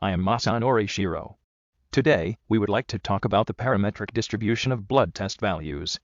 I am Masanori Shiro. Today, we would like to talk about the parametric distribution of blood test values.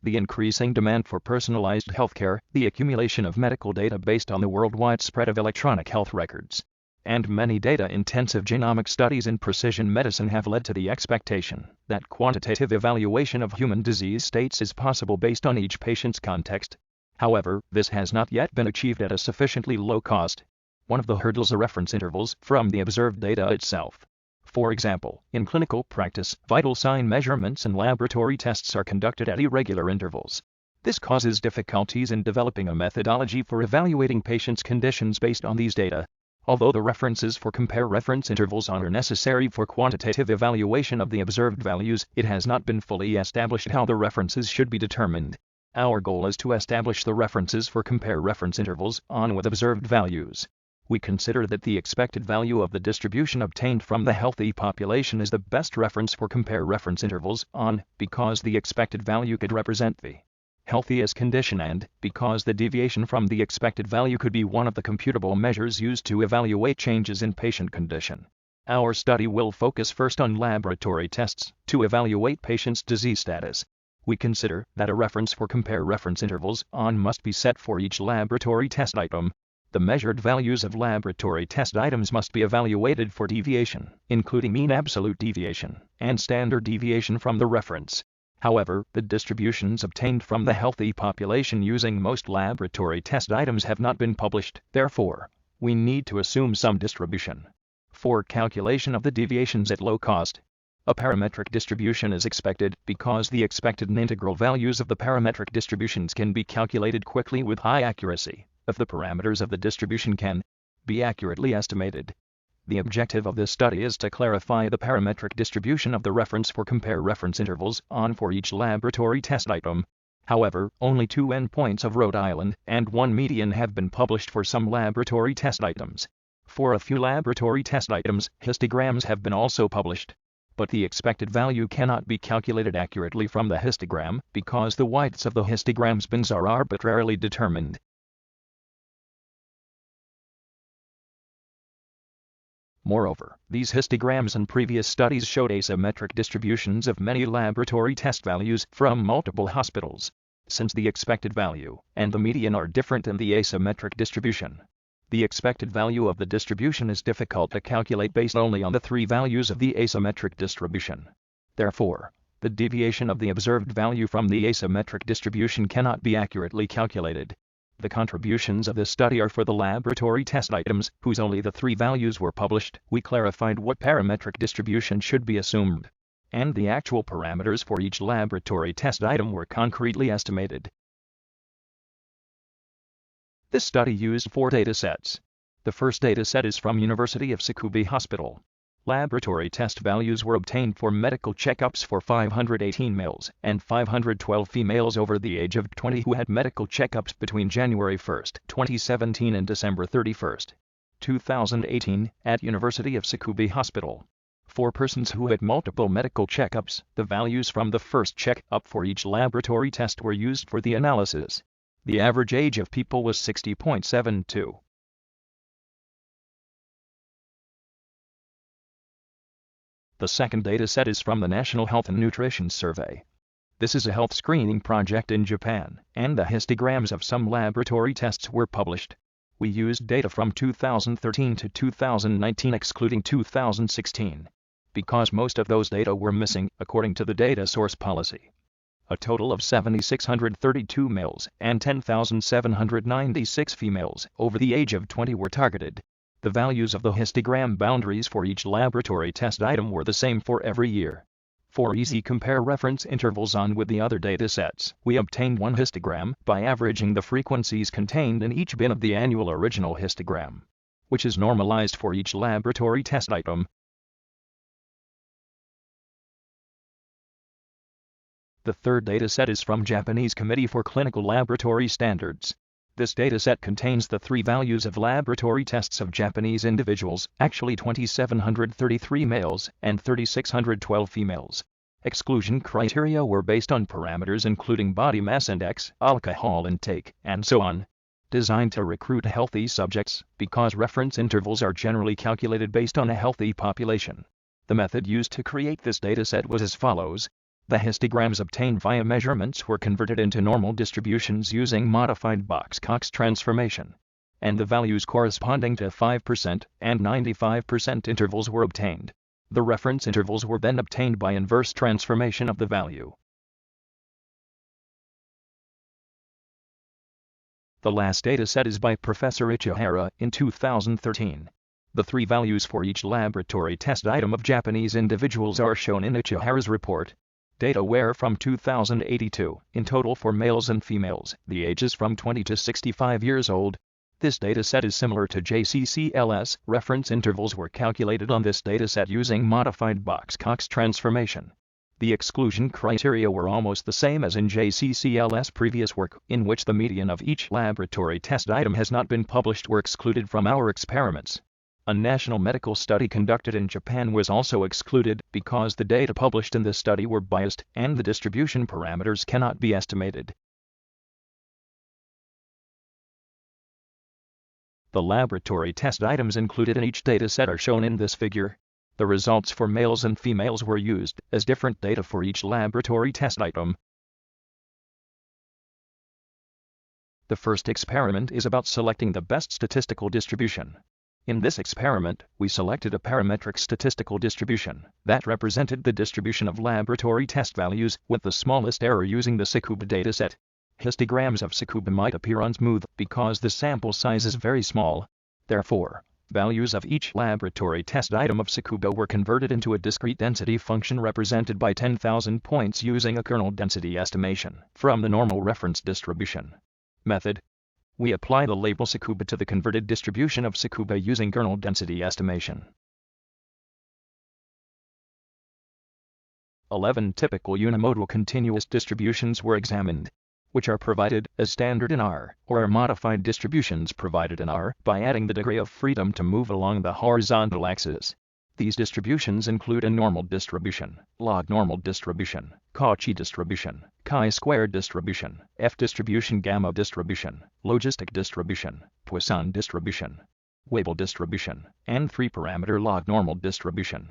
The increasing demand for personalized healthcare, the accumulation of medical data based on the worldwide spread of electronic health records, and many data-intensive genomic studies in precision medicine have led to the expectation that quantitative evaluation of human disease states is possible based on each patient's context. However, this has not yet been achieved at a sufficiently low cost. One of the hurdles are reference intervals from the observed data itself. For example, in clinical practice, vital sign measurements and laboratory tests are conducted at irregular intervals. This causes difficulties in developing a methodology for evaluating patients' conditions based on these data. Although the references for compare reference intervals are necessary for quantitative evaluation of the observed values, it has not been fully established how the references should be determined. Our goal is to establish the references for compare reference intervals on with observed values. We consider that the expected value of the distribution obtained from the healthy population is the best reference for compare reference intervals on, because the expected value could represent the healthiest condition and, because the deviation from the expected value could be one of the computable measures used to evaluate changes in patient condition. Our study will focus first on laboratory tests to evaluate patients' disease status. We consider that a reference for compare reference intervals on must be set for each laboratory test item. The measured values of laboratory test items must be evaluated for deviation, including mean absolute deviation and standard deviation from the reference. However, the distributions obtained from the healthy population using most laboratory test items have not been published. Therefore, we need to assume some distribution. For calculation of the deviations at low cost, a parametric distribution is expected because the expected and integral values of the parametric distributions can be calculated quickly with high accuracy if the parameters of the distribution can be accurately estimated. The objective of this study is to clarify the parametric distribution of the reference for compare reference intervals on for each laboratory test item. However, only 2 endpoints of Rhode Island and 1 median have been published for some laboratory test items. For a few laboratory test items, histograms have been also published. But the expected value cannot be calculated accurately from the histogram because the weights of the histogram bins are arbitrarily determined. Moreover, these histograms and previous studies showed asymmetric distributions of many laboratory test values from multiple hospitals. Since the expected value and the median are different in the asymmetric distribution, the expected value of the distribution is difficult to calculate based only on the 3 values of the asymmetric distribution. Therefore, the deviation of the observed value from the asymmetric distribution cannot be accurately calculated. The contributions of this study are for the laboratory test items, whose only the 3 values were published. We clarified what parametric distribution should be assumed, and the actual parameters for each laboratory test item were concretely estimated. This study used 4 datasets. The first dataset is from University of Tsukuba Hospital. Laboratory test values were obtained for medical checkups for 518 males and 512 females over the age of 20 who had medical checkups between January 1, 2017 and December 31, 2018, at University of Tsukuba Hospital. For persons who had multiple medical checkups, the values from the first check-up for each laboratory test were used for the analysis. The average age of people was 60.72. The second dataset is from the National Health and Nutrition Survey. This is a health screening project in Japan, and the histograms of some laboratory tests were published. We used data from 2013 to 2019 excluding 2016, because most of those data were missing according to the data source policy. A total of 7,632 males and 10,796 females over the age of 20 were targeted. The values of the histogram boundaries for each laboratory test item were the same for every year. For easy compare reference intervals on with the other datasets, we obtained 1 histogram by averaging the frequencies contained in each bin of the annual original histogram, which is normalized for each laboratory test item. The third dataset is from Japanese Committee for Clinical Laboratory Standards. This dataset contains the 3 values of laboratory tests of Japanese individuals, actually 2,733 males and 3,612 females. Exclusion criteria were based on parameters including body mass index, alcohol intake, and so on. designed to recruit healthy subjects, because reference intervals are generally calculated based on a healthy population. The method used to create this dataset was as follows. The histograms obtained via measurements were converted into normal distributions using modified Box-Cox transformation, and the values corresponding to 5% and 95% intervals were obtained. The reference intervals were then obtained by inverse transformation of the value. The last dataset is by Professor Ichihara in 2013. The three values for each laboratory test item of Japanese individuals are shown in Ichihara's report. Data were from 2082, in total for males and females, the ages from 20 to 65 years old. This dataset is similar to JCCLS. Reference intervals were calculated on this dataset using modified Box-Cox transformation. The exclusion criteria were almost the same as in JCCLS. Previous work, in which the median of each laboratory test item has not been published, were excluded from our experiments. A national medical study conducted in Japan was also excluded because the data published in this study were biased and the distribution parameters cannot be estimated. The laboratory test items included in each dataset are shown in this figure. The results for males and females were used as different data for each laboratory test item. The first experiment is about selecting the best statistical distribution. In this experiment, we selected a parametric statistical distribution that represented the distribution of laboratory test values with the smallest error using the Tsukuba dataset. Histograms of Tsukuba might appear unsmooth because the sample size is very small. Therefore, values of each laboratory test item of Tsukuba were converted into a discrete density function represented by 10,000 points using a kernel density estimation from the normal reference distribution method. We apply the label Tsukuba to the converted distribution of Tsukuba using kernel density estimation. 11 typical unimodal continuous distributions were examined, which are provided as standard in R, or are modified distributions provided in R by adding the degree of freedom to move along the horizontal axis. These distributions include a normal distribution, log normal distribution, Cauchy distribution, chi-squared distribution, F distribution, gamma distribution, logistic distribution, Poisson distribution, Weibull distribution, and 3-parameter log normal distribution.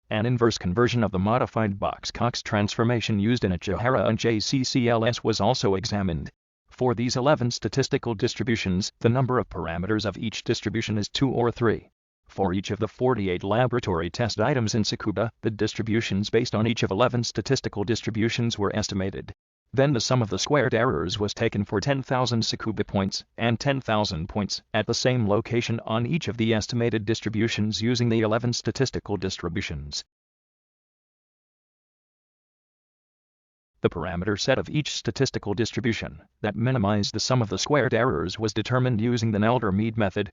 An inverse conversion of the modified Box-Cox transformation used in Ichihara and JCCLS was also examined. For these 11 statistical distributions, the number of parameters of each distribution is 2 or 3. For each of the 48 laboratory test items in Tsukuba, the distributions based on each of 11 statistical distributions were estimated. Then the sum of the squared errors was taken for 10,000 Tsukuba points and 10,000 points at the same location on each of the estimated distributions using the 11 statistical distributions. The parameter set of each statistical distribution that minimized the sum of the squared errors was determined using the Nelder-Mead method.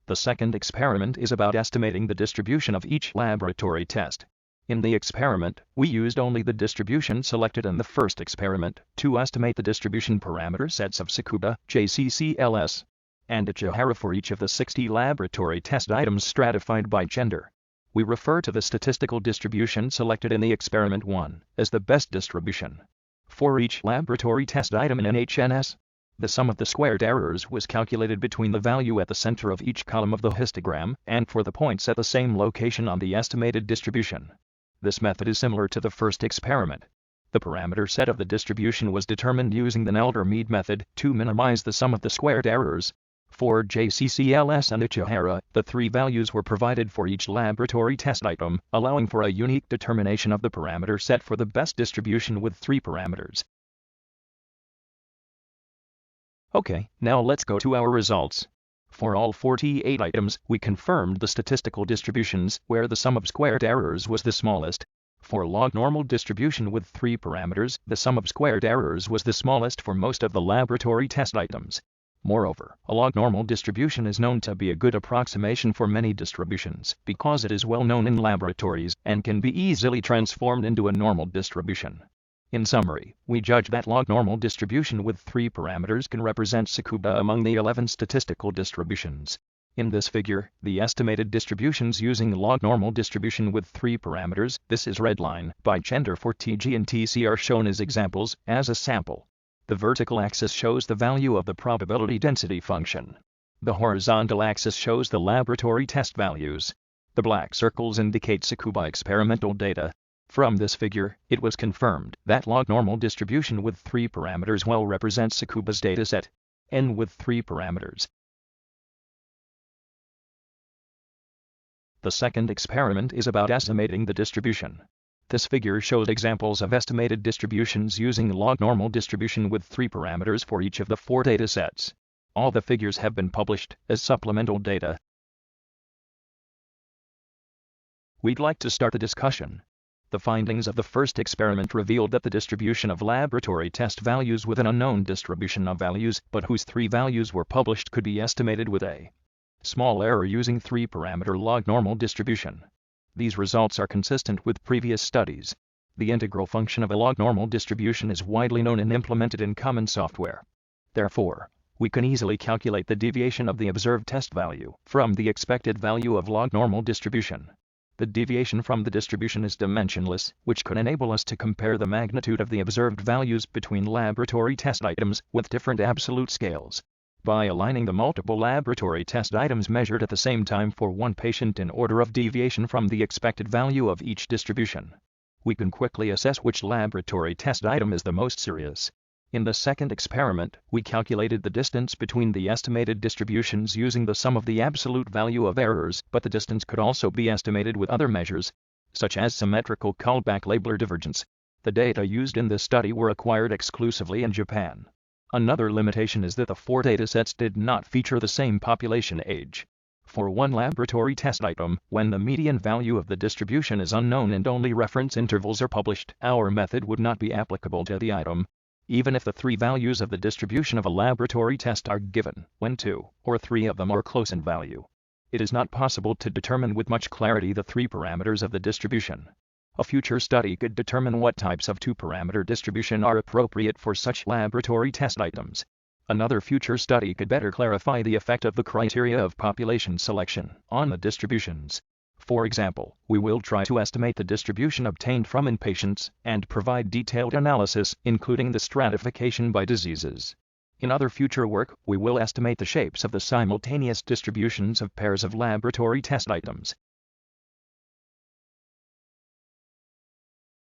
The second experiment is about estimating the distribution of each laboratory test. In the experiment, we used only the distribution selected in the first experiment to estimate the distribution parameter sets of Tsukuba, JCCLS, and Ichihara for each of the 60 laboratory test items stratified by gender. We refer to the statistical distribution selected in the experiment 1 as the best distribution. For each laboratory test item in NHNS, the sum of the squared errors was calculated between the value at the center of each column of the histogram and for the points at the same location on the estimated distribution. This method is similar to the first experiment. The parameter set of the distribution was determined using the Nelder-Mead method to minimize the sum of the squared errors. For JCCLS and Ichihara, the 3 values were provided for each laboratory test item, allowing for a unique determination of the parameter set for the best distribution with 3 parameters. Okay, now let's go to our results. For all 48 items, we confirmed the statistical distributions where the sum of squared errors was the smallest. For log normal distribution with 3 parameters, the sum of squared errors was the smallest for most of the laboratory test items. Moreover, a log normal distribution is known to be a good approximation for many distributions because it is well known in laboratories and can be easily transformed into a normal distribution. In summary, we judge that log normal distribution with 3 parameters can represent Tsukuba among the 11 statistical distributions. In this figure, the estimated distributions using log normal distribution with 3 parameters, this is red line, by gender for TG and TC are shown as examples, as a sample. The vertical axis shows the value of the probability density function. The horizontal axis shows the laboratory test values. The black circles indicate Tsukuba experimental data. From this figure, it was confirmed that log-normal distribution with 3 parameters well represents Tsukuba's dataset, n with 3 parameters. The second experiment is about estimating the distribution. This figure shows examples of estimated distributions using log-normal distribution with 3 parameters for each of the 4 datasets. All the figures have been published as supplemental data. We'd like to start the discussion. The findings of the first experiment revealed that the distribution of laboratory test values with an unknown distribution of values but whose 3 values were published could be estimated with a small error using 3-parameter log-normal distribution. These results are consistent with previous studies. The integral function of a log-normal distribution is widely known and implemented in common software. Therefore, we can easily calculate the deviation of the observed test value from the expected value of log-normal distribution. The deviation from the distribution is dimensionless, which could enable us to compare the magnitude of the observed values between laboratory test items with different absolute scales. By aligning the multiple laboratory test items measured at the same time for one patient in order of deviation from the expected value of each distribution, we can quickly assess which laboratory test item is the most serious. In the second experiment, we calculated the distance between the estimated distributions using the sum of the absolute value of errors, but the distance could also be estimated with other measures, such as symmetrical callback labeler divergence. The data used in this study were acquired exclusively in Japan. Another limitation is that the 4 datasets did not feature the same population age. For one laboratory test item, when the median value of the distribution is unknown and only reference intervals are published, our method would not be applicable to the item. Even if the 3 values of the distribution of a laboratory test are given, when 2 or 3 of them are close in value, it is not possible to determine with much clarity the 3 parameters of the distribution. A future study could determine what types of 2-parameter distribution are appropriate for such laboratory test items. Another future study could better clarify the effect of the criteria of population selection on the distributions. For example, we will try to estimate the distribution obtained from inpatients and provide detailed analysis, including the stratification by diseases. In other future work, we will estimate the shapes of the simultaneous distributions of pairs of laboratory test items.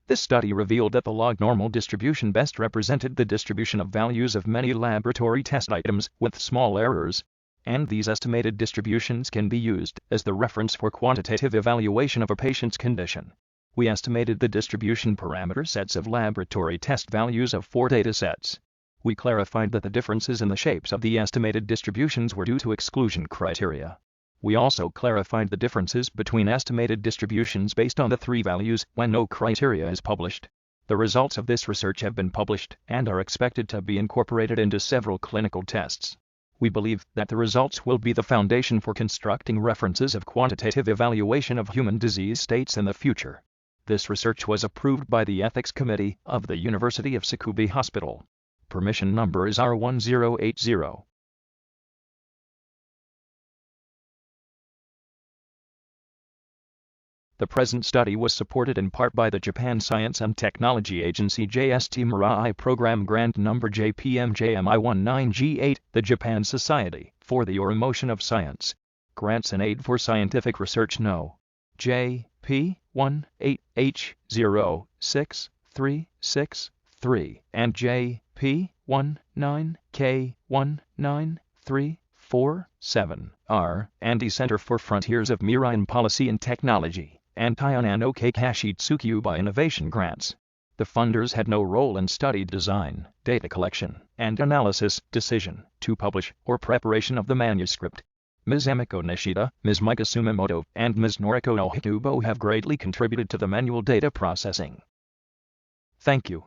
This study revealed that the log-normal distribution best represented the distribution of values of many laboratory test items with small errors, and these estimated distributions can be used as the reference for quantitative evaluation of a patient's condition. We estimated the distribution parameter sets of laboratory test values of 4 datasets. We clarified that the differences in the shapes of the estimated distributions were due to exclusion criteria. We also clarified the differences between estimated distributions based on the 3 values when no criteria is published. The results of this research have been published and are expected to be incorporated into several clinical tests. We believe that the results will be the foundation for constructing references of quantitative evaluation of human disease states in the future. This research was approved by the Ethics Committee of the University of Tsukuba Hospital. Permission number is R1080. The present study was supported in part by the Japan Science and Technology Agency JST Mirai Program Grant Number JPM-JMI19G8, the Japan Society for the Promotion of Science. Grants and Aid for Scientific Research No. JP18H06363 and JP19K19347 R&D Center for Frontiers of Mirai Policy and Technology, and Tainan Okakashi Tsukuba Innovation Grants. The funders had no role in study design, data collection, and analysis, decision to publish, or preparation of the manuscript. Ms. Emiko Nishida, Ms. Mika Sumamoto, and Ms. Noriko Ohikubo have greatly contributed to the manual data processing. Thank you.